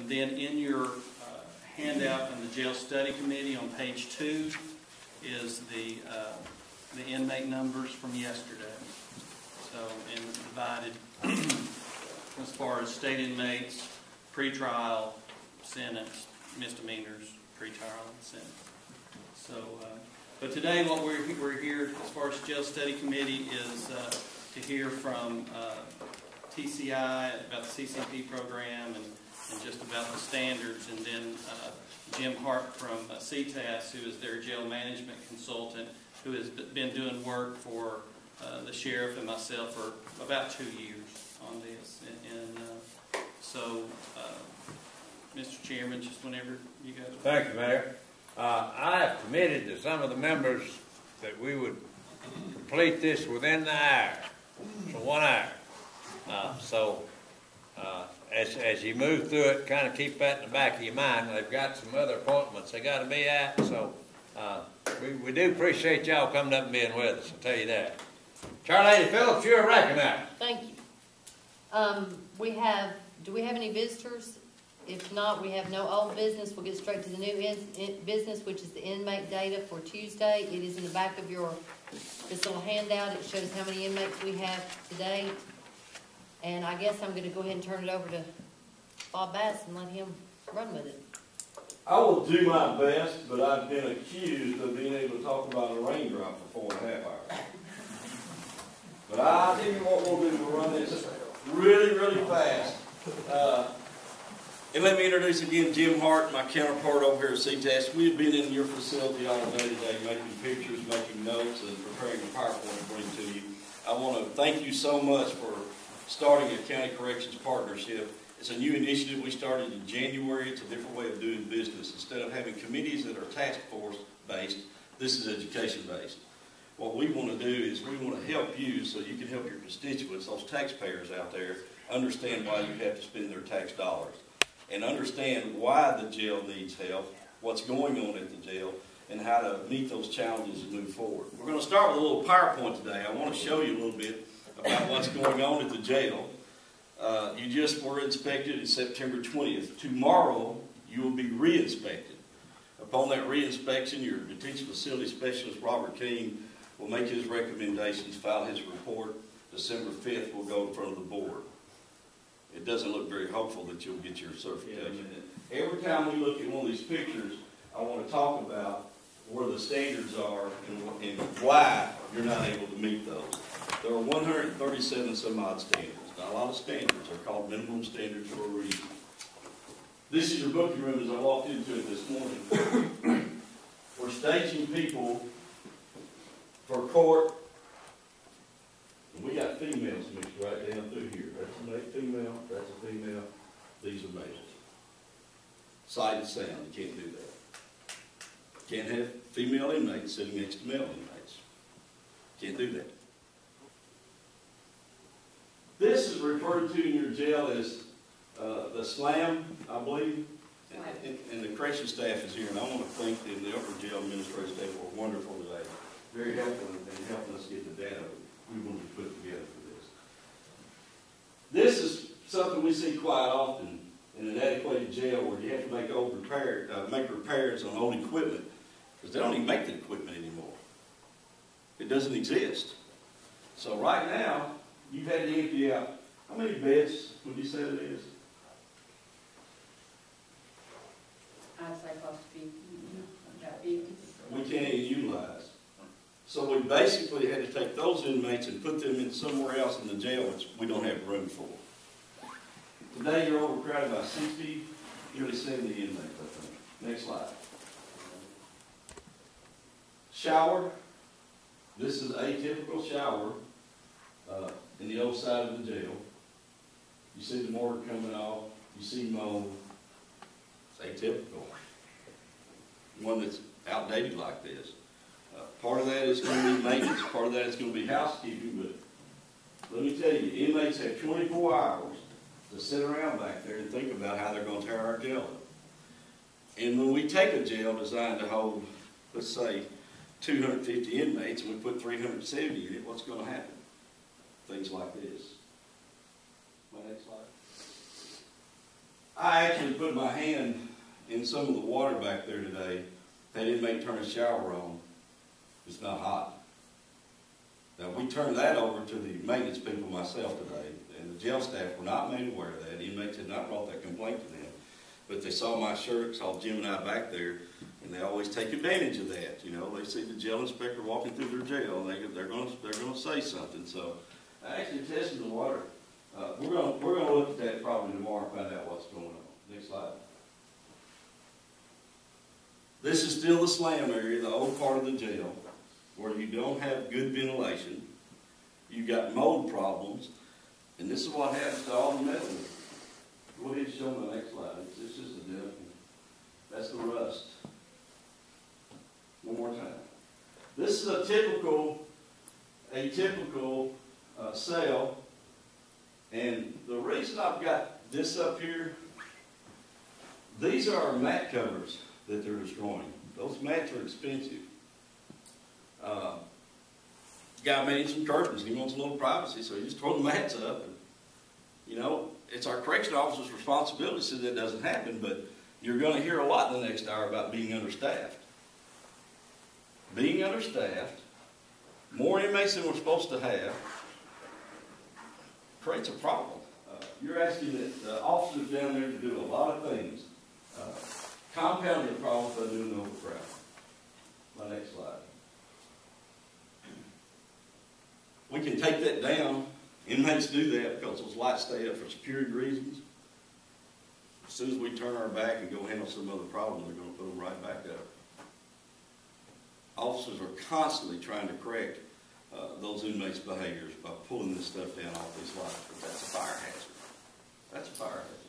And then in your handout in the jail study committee on page 2 is the inmate numbers from yesterday. So, and divided as far as state inmates, pretrial, sentence, misdemeanors, pretrial, and sentence. So, but today what we're here as far as jail study committee is to hear from TCI about the CCP program and just about the standards, and then Jim Hart from CTAS, who is their jail management consultant, who has been doing work for the sheriff and myself for about 2 years on this. And so, Mr. Chairman, just whenever you guys... Thank you, Mayor. I have committed to some of the members that we would complete this within the hour, so 1 hour. As you move through it, kind of keep that in the back of your mind. They've got some other appointments they got to be at, so we do appreciate y'all coming up and being with us, I'll tell you that. Charlady Phillips, you're recognized. Thank you. Do we have any visitors? If not, we have no old business. We'll get straight to the new business, which is the inmate data for Tuesday. It is in the back of this little handout. It shows how many inmates we have today. And I guess I'm going to go ahead and turn it over to Bob Bass and let him run with it. I will do my best, but I've been accused of being able to talk about a raindrop for 4.5 hours. But I tell you what we'll do, we'll run this really, really fast. And let me introduce again Jim Hart, my counterpart over here at CTAS. We've been in your facility all day today, making pictures, making notes, and preparing a PowerPoint to bring to you. I want to thank you so much for starting a County Corrections Partnership. It's a new initiative we started in January. It's a different way of doing business. Instead of having committees that are task force based, this is education based. What we want to do is we want to help you so you can help your constituents, those taxpayers out there, understand why you have to spend their tax dollars and understand why the jail needs help, what's going on at the jail, and how to meet those challenges and move forward. We're going to start with a little PowerPoint today. I want to show you a little bit about what's going on at the jail. You just were inspected on September 20th. Tomorrow, you will be re-inspected. Upon that re-inspection, your detention facility specialist, Robert King, will make his recommendations, file his report. December 5th, we'll go in front of the board. It doesn't look very hopeful that you'll get your certification. Every time we look at one of these pictures, I want to talk about where the standards are and why you're not able to meet those. There are 137 some odd standards. Not a lot of standards. They're called minimum standards for a reason. This is your booking room as I walked into it this morning. We're staging people for court. And we got females mixed right down through here. That's a female, that's a female, these are males. Sight and sound, you can't do that. Can't have female inmates sitting next to male inmates. Can't do that. This is referred to in your jail as the SLAM, I believe. And the correction staff is here, and I want to thank them, the upper jail administrative staff were wonderful today. Very helpful in helping us get the data we wanted to put together for this. This is something we see quite often in an adequate jail where you have to make repairs on old equipment because they don't even make the equipment anymore. It doesn't exist. So right now, you've had to empty out, how many beds would you say it is? I'd say close to 50, about 50. We can't even utilize. So we basically had to take those inmates and put them in somewhere else in the jail which we don't have room for. Today you're overcrowded by 60, nearly 70 inmates, I think. Next slide. Shower. This is a typical shower in the old side of the jail. You see the mortar coming off. You see mold. It's atypical. One that's outdated like this. Part of that is going to be maintenance. Part of that is going to be housekeeping. But let me tell you, inmates have 24 hours to sit around back there and think about how they're going to tear our jail up. And when we take a jail designed to hold, let's say, 250 inmates, and we put 370 in it, what's going to happen? Things like this. My next slide. I actually put my hand in some of the water back there today. That inmate turned a shower on. It's not hot. Now, we turned that over to the maintenance people myself today, and the jail staff were not made aware of that. Inmates had not brought that complaint to them. But they saw my shirt, saw Jim and I back there, and they always take advantage of that. You know, they see the jail inspector walking through their jail, and they're going to say something. So I actually tested the water. We're going to look at that probably tomorrow and find out what's going on. Next slide. This is still the slam area, the old part of the jail, where you don't have good ventilation. You got mold problems, and this is what happens to all the metal. Go ahead and show me the next slide. It's just a dip. That's the rust. One more time. This is a typical cell, and the reason I've got this up here, these are our mat covers that they're destroying. Those mats are expensive. Guy made some curtains. He wants a little privacy, so he just tore the mats up. And, you know, it's our correction officer's responsibility so that doesn't happen, but you're going to hear a lot in the next hour about being understaffed. Being understaffed, more inmates than we're supposed to have, creates a problem. You're asking the officers down there to do a lot of things. Compounding the problem by doing overcrowding. My next slide. We can take that down. Inmates do that because those lights stay up for security reasons. As soon as we turn our back and go handle some other problem, they're going to put them right back up. Officers are constantly trying to correct those inmates' behaviors by pulling this stuff down off these lights. But that's a fire hazard. That's a fire hazard.